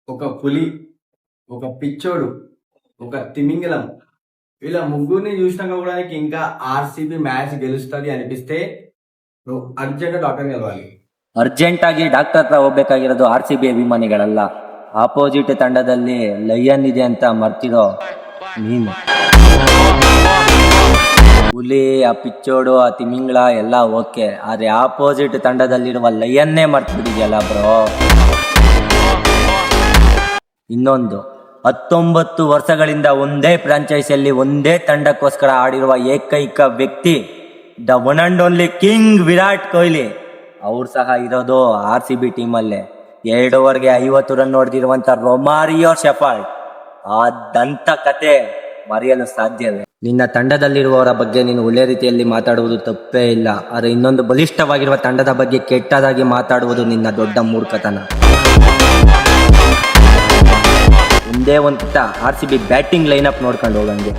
ఒక పులి, ఒక పిచ్చోడు, ఒక తిమింగలం వీళ్ళ ముగ్గురిని చూసినాక కూడా నీకు ఇంకా ఆర్సీబీ మ్యాచ్ గెలుస్తుంది అనిపిస్తే నువ్వు అర్జెంట్ డాక్టర్ కలవాలి. ಅರ್ಜೆಂಟ್ ಆಗಿ ಡಾಕ್ಟರ್ ಹತ್ರ ಹೋಗ್ಬೇಕಾಗಿರೋದು RCB ಅಭಿಮಾನಿಗಳಲ್ಲ, ಆಪೋಸಿಟ್ ತಂಡದಲ್ಲಿ ಲಯನ್ ಇದೆ ಅಂತ ಮರ್ತಿರೋ ನೀನು. ಹುಲಿ, ಆ ಪಿಚ್ಚೋಡು, ಆ ತಿಮಿಂಗ್ಳ ಎಲ್ಲ ಓಕೆ, ಆದ್ರೆ ಆಪೋಸಿಟ್ ತಂಡದಲ್ಲಿರುವ ಲಯನ್ನೇ ಮರ್ತಿಬಿಟ್ಟಿದ್ಯಲ್ಲ ಬ್ರೋ. ಇನ್ನೊಂದು 19 ವರ್ಷಗಳಿಂದ ಒಂದೇ ಫ್ರಾಂಚೈಸಿಯಲ್ಲಿ ಒಂದೇ ತಂಡಕ್ಕೋಸ್ಕರ ಆಡಿರುವ ಏಕೈಕ ವ್ಯಕ್ತಿ the one and only king Virat Kohli. ಅವ್ರು ಸಹ ಇರೋದು RCB ಟೀಮಲ್ಲೇ. 2 ಓವರ್ಗೆ 50 ರನ್ ಹೊಡೆದಿರುವಂತ ರೊಮಾರಿಯೋ ಶೆಫರ್ಡ್. ಆ ದಂತ ಕತೆ ಮರೆಯಲು ಸಾಧ್ಯವೇ? ನಿನ್ನ ತಂಡದಲ್ಲಿರುವವರ ಬಗ್ಗೆ ನೀನು ಒಳ್ಳೆ ರೀತಿಯಲ್ಲಿ ಮಾತಾಡುವುದು ತಪ್ಪೇ ಇಲ್ಲ, ಆದರೆ ಇನ್ನೊಂದು ಬಲಿಷ್ಠವಾಗಿರುವ ತಂಡದ ಬಗ್ಗೆ ಕೆಟ್ಟದಾಗಿ ಮಾತಾಡುವುದು ನಿನ್ನ ದೊಡ್ಡ ಮೂರ್ಖತನ. ಒಂದೇ ಒಂದು RCB ಬ್ಯಾಟಿಂಗ್ ಲೈನಪ್ ನೋಡ್ಕೊಂಡು ಹೋಗಂಗೆ.